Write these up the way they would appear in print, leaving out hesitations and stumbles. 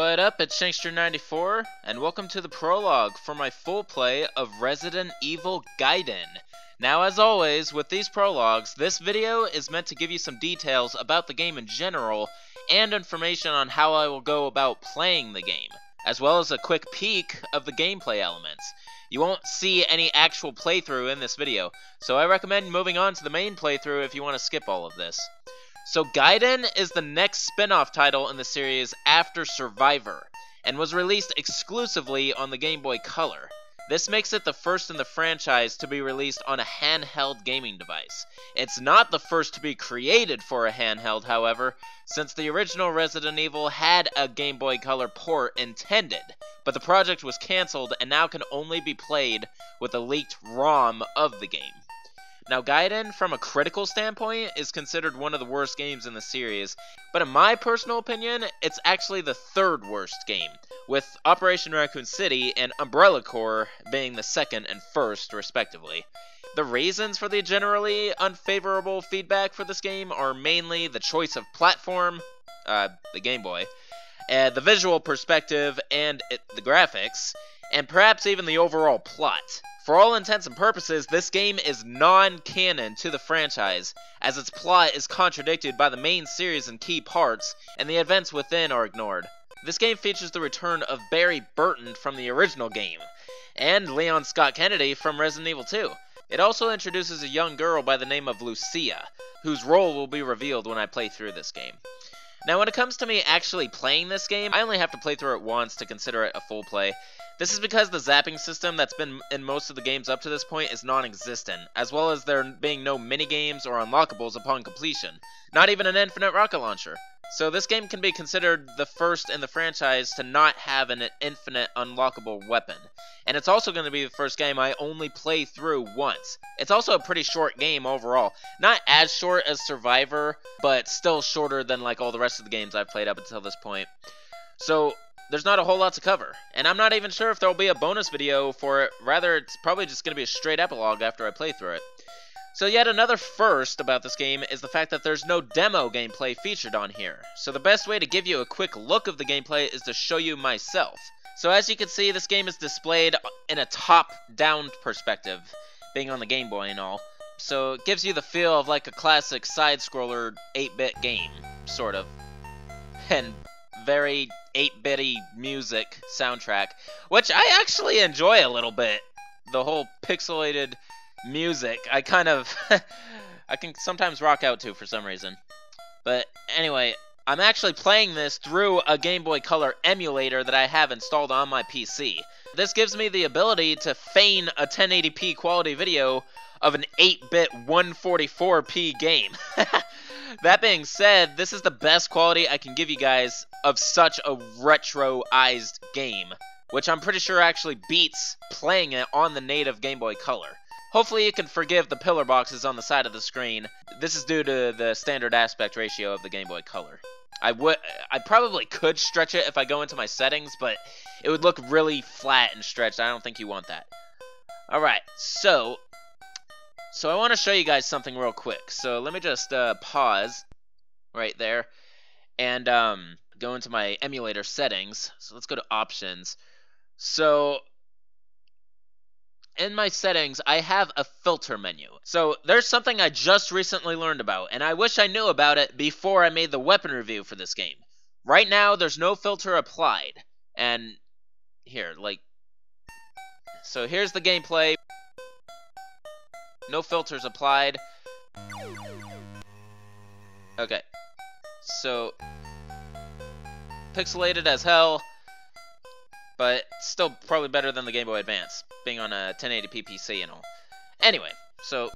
What up, it's Shankster94, and welcome to the prologue for my full play of Resident Evil Gaiden. Now, as always, with these prologues, this video is meant to give you some details about the game in general, and information on how I will go about playing the game, as well as a quick peek of the gameplay elements. You won't see any actual playthrough in this video, so I recommend moving on to the main playthrough if you want to skip all of this. So Gaiden is the next spin-off title in the series after Survivor, and was released exclusively on the Game Boy Color. This makes it the first in the franchise to be released on a handheld gaming device. It's not the first to be created for a handheld, however, since the original Resident Evil had a Game Boy Color port intended, but the project was cancelled and now can only be played with a leaked ROM of the game. Now, Gaiden, from a critical standpoint, is considered one of the worst games in the series, but in my personal opinion, it's actually the third worst game, with Operation Raccoon City and Umbrella Corps being the second and first, respectively. The reasons for the generally unfavorable feedback for this game are mainly the choice of platform, the Game Boy, the visual perspective, and the graphics, and perhaps even the overall plot. For all intents and purposes, this game is non-canon to the franchise, as its plot is contradicted by the main series in key parts, and the events within are ignored. This game features the return of Barry Burton from the original game, and Leon Scott Kennedy from Resident Evil 2. It also introduces a young girl by the name of Lucia, whose role will be revealed when I play through this game. Now, when it comes to me actually playing this game, I only have to play through it once to consider it a full play. This is because the zapping system that's been in most of the games up to this point is non-existent, as well as there being no minigames or unlockables upon completion, not even an infinite rocket launcher. So this game can be considered the first in the franchise to not have an infinite unlockable weapon. And it's also going to be the first game I only play through once. It's also a pretty short game overall. Not as short as Survivor, but still shorter than like all the rest of the games I've played up until this point. So there's not a whole lot to cover, and I'm not even sure if there'll be a bonus video for it. Rather, it's probably just going to be a straight epilogue after I play through it. So yet another first about this game is the fact that there's no demo gameplay featured on here. So the best way to give you a quick look of the gameplay is to show you myself. So as you can see, this game is displayed in a top-down perspective, being on the Game Boy and all. So it gives you the feel of like a classic side-scroller 8-bit game, sort of. And very 8-bitty music soundtrack, which I actually enjoy a little bit. The whole pixelated music, I kind of I can sometimes rock out to for some reason. But anyway, I'm actually playing this through a Game Boy Color emulator that I have installed on my PC. This gives me the ability to feign a 1080p quality video of an 8-bit 144p game. That being said, this is the best quality I can give you guys of such a retroized game, which I'm pretty sure actually beats playing it on the native Game Boy Color. Hopefully you can forgive the pillar boxes on the side of the screen. This is due to the standard aspect ratio of the Game Boy Color. I probably could stretch it if I go into my settings, but it would look really flat and stretched. I don't think you want that. Alright, so I want to show you guys something real quick. So let me just pause right there and go into my emulator settings. So let's go to options. So in my settings, I have a filter menu. So there's something I just recently learned about, and I wish I knew about it before I made the weapon review for this game. Right now, there's no filter applied. And here, so here's the gameplay. No filters applied. Okay. So pixelated as hell, but still probably better than the Game Boy Advance, being on a 1080p PC and all. Anyway, so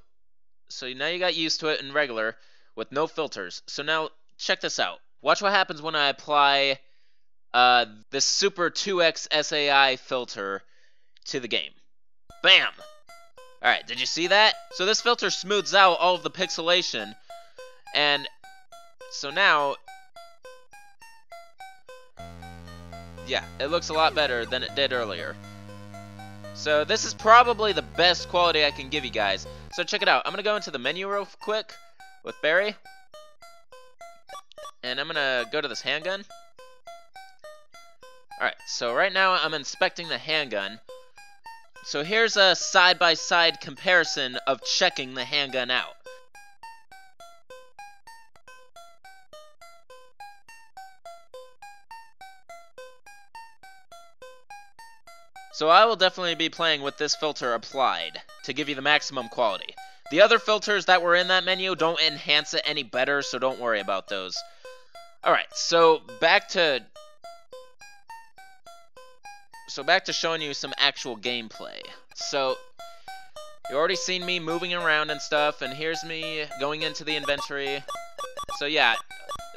now you got used to it in regular with no filters. So now check this out. Watch what happens when I apply this Super 2X SAI filter to the game. Bam! Alright, did you see that? So this filter smooths out all of the pixelation, and so now, yeah, it looks a lot better than it did earlier. So this is probably the best quality I can give you guys. So check it out. I'm going to go into the menu real quick with Barry, and I'm going to go to this handgun. Alright, so right now I'm inspecting the handgun. So here's a side-by-side comparison of checking the handgun out. So I will definitely be playing with this filter applied to give you the maximum quality. The other filters that were in that menu don't enhance it any better, so don't worry about those. Alright, so back to showing you some actual gameplay. So you already seen me moving around and stuff, and here's me going into the inventory. So yeah,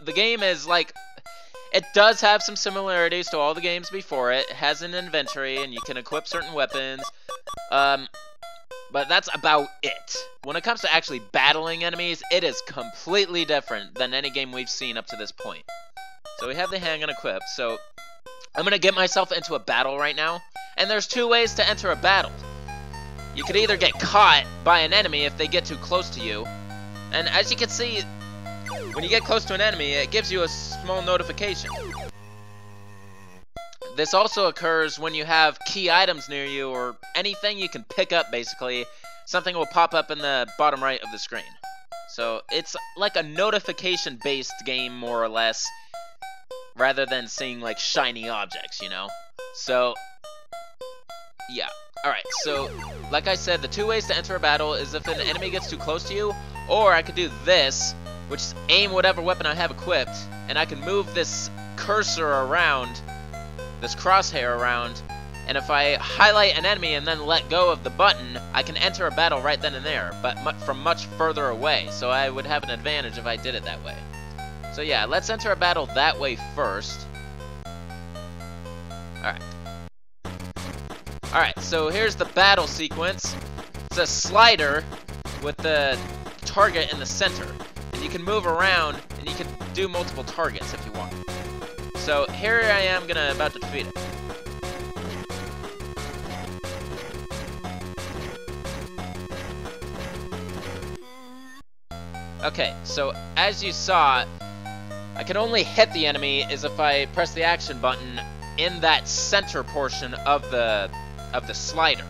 the game is like, it does have some similarities to all the games before it. It has an inventory, and you can equip certain weapons. But that's about it. When it comes to actually battling enemies, it is completely different than any game we've seen up to this point. So we have the handgun equipped, so I'm gonna get myself into a battle right now. And there's two ways to enter a battle. You could either get caught by an enemy if they get too close to you. And as you can see, when you get close to an enemy, it gives you a small notification. This also occurs when you have key items near you, or anything you can pick up, basically. Something will pop up in the bottom right of the screen. So it's like a notification-based game, more or less, rather than seeing like shiny objects, you know? So, yeah. Alright, so, like I said, the two ways to enter a battle is if an enemy gets too close to you, or I could do this, which is aim whatever weapon I have equipped, and I can move this cursor around, this crosshair around, and if I highlight an enemy and then let go of the button, I can enter a battle right then and there, but from much further away, so I would have an advantage if I did it that way. So yeah, let's enter a battle that way first. Alright. Alright, so here's the battle sequence. It's a slider with the target in the center. And you can move around, and you can do multiple targets if you want. So here I am about to defeat it. Okay, so as you saw, I can only hit the enemy is if I press the action button in that center portion of the slider.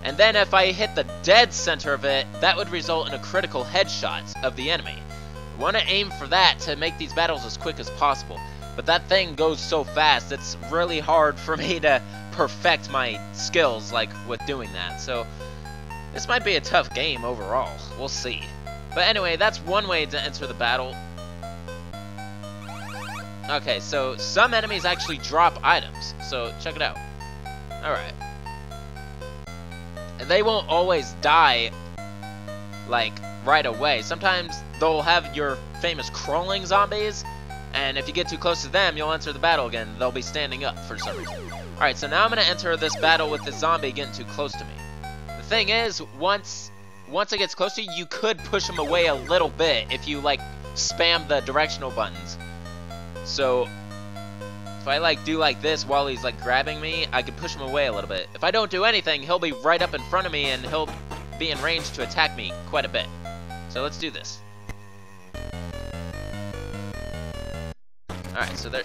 And then if I hit the dead center of it, that would result in a critical headshot of the enemy. I want to aim for that to make these battles as quick as possible. But that thing goes so fast, it's really hard for me to perfect my skills like with doing that. So this might be a tough game overall. We'll see. But anyway, that's one way to enter the battle. Okay, so some enemies actually drop items. So check it out. Alright. And they won't always die like right away. Sometimes they'll have your famous crawling zombies, and if you get too close to them, you'll enter the battle again. They'll be standing up for some reason. Alright, so now I'm going to enter this battle with the zombie getting too close to me. The thing is, once it gets close to you, you could push him away a little bit if you, like, spam the directional buttons. So, if I, like, do like this while he's, like, grabbing me, I can push him away a little bit. If I don't do anything, he'll be right up in front of me, and he'll be in range to attack me quite a bit. So let's do this. Alright, so there...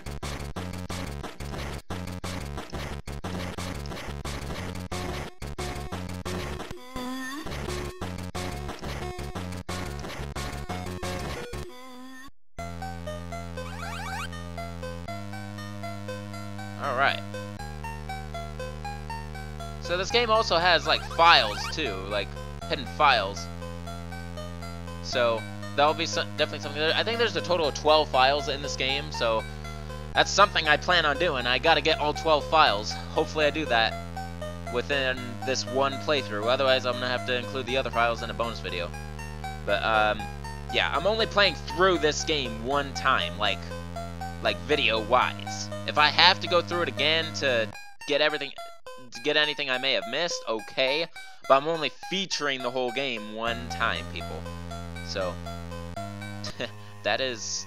Alright. So this game also has, like, files, too. Like, hidden files. So, that'll be definitely something. I think there's a total of 12 files in this game, so that's something I plan on doing. I gotta get all 12 files. Hopefully I do that within this one playthrough. Otherwise, I'm gonna have to include the other files in a bonus video. But, yeah, I'm only playing through this game one time, like video-wise. If I have to go through it again to get anything I may have missed, okay. But I'm only featuring the whole game one time, people. So, that is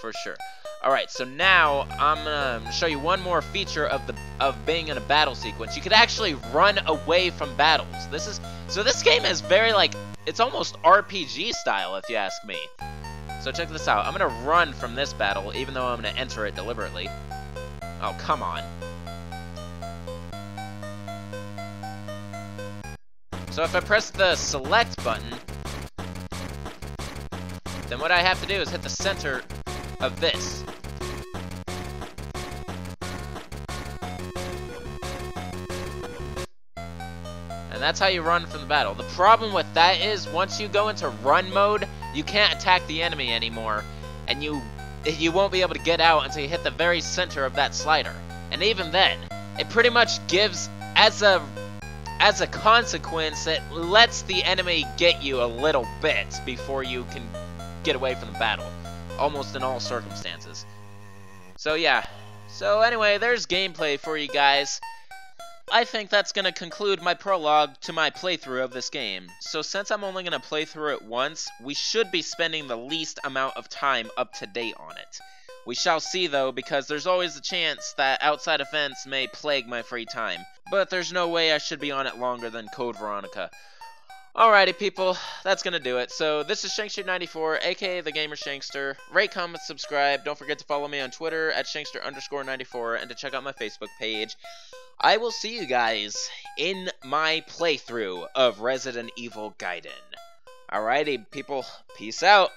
for sure. Alright, so now I'm gonna show you one more feature of being in a battle sequence. You could actually run away from battles. This game is very, like, it's almost RPG style, if you ask me. So check this out. I'm gonna run from this battle, even though I'm gonna enter it deliberately. Oh, come on. So if I press the select button, then what I have to do is hit the center of this. And that's how you run from the battle. The problem with that is, once you go into run mode, you can't attack the enemy anymore, and you won't be able to get out until you hit the very center of that slider. And even then, it pretty much gives, as a consequence, it lets the enemy get you a little bit before you can get away from the battle, almost in all circumstances. So yeah, so anyway, there's gameplay for you guys. I think that's going to conclude my prologue to my playthrough of this game. So since I'm only going to play through it once, we should be spending the least amount of time up to date on it. We shall see though, because there's always a chance that outside events may plague my free time. But there's no way I should be on it longer than Code Veronica. Alrighty people, that's gonna do it. So this is Shankster94, aka TheGamerShankster. Rate, comment, subscribe. Don't forget to follow me on Twitter at Shankster_94 and to check out my Facebook page. I will see you guys in my playthrough of Resident Evil Gaiden. Alrighty people, peace out.